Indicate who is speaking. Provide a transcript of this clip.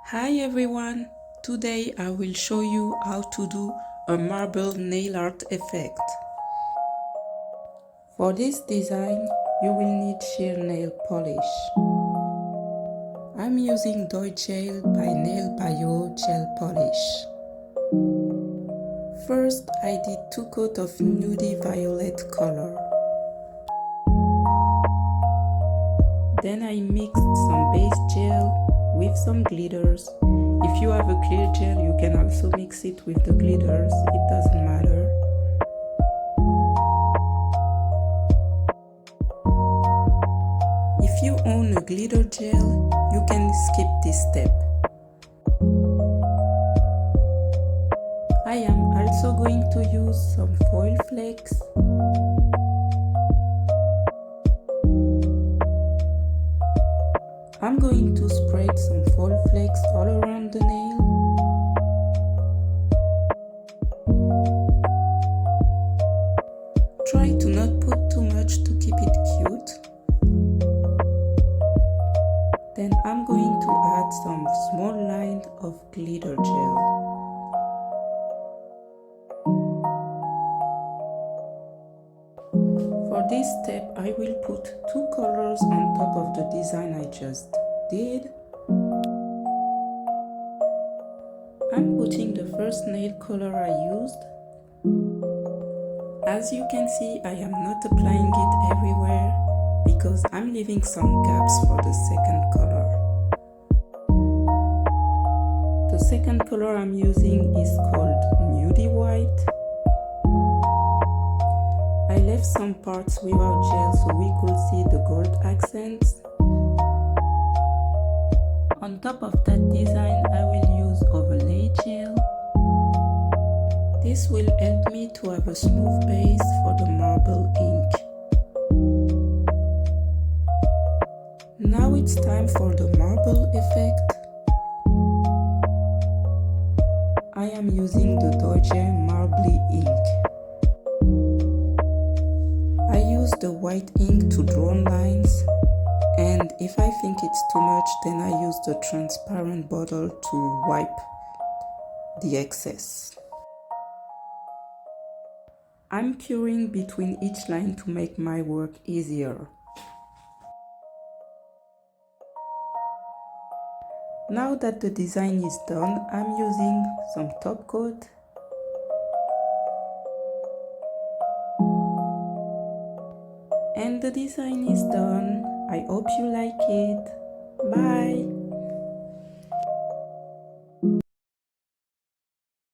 Speaker 1: Hi everyone! Today I will show you how to do a marble nail art effect. For this design, you will need sheer nail polish. I'm using Gel by Nailbayo gel polish. First, I did 2 coats of Nudi Violet color. Then I mixed some base gel with some glitters. If you have a clear gel, you can also mix it with the glitters, it doesn't matter. If you own a glitter gel, you can skip this step. I am also going to use some foil flakes. I'm going to spread some foil flakes all around the nail. Try to not put too much to keep it cute. Then I'm going to add some small line of glitter gel. For this step, I will put 2 colors on top of the design I just did. I'm putting the first nail color I used. As you can see, I am not applying it everywhere because I'm leaving some gaps for the second color. The second color I'm using is called Nudi White. I left some parts without gel so we could see the gold accents. On top of that design, I will use overlay gel. This will help me to have a smooth base for the marble ink. Now it's time for the marble effect. I am using the Dorés Marble ink. I use the white ink to draw lines, and if I think it's too much, then I use the transparent bottle to wipe the excess. I'm curing between each line to make my work easier. Now that the design is done, I'm using some top coat. And the design is done. I hope you like it. Bye!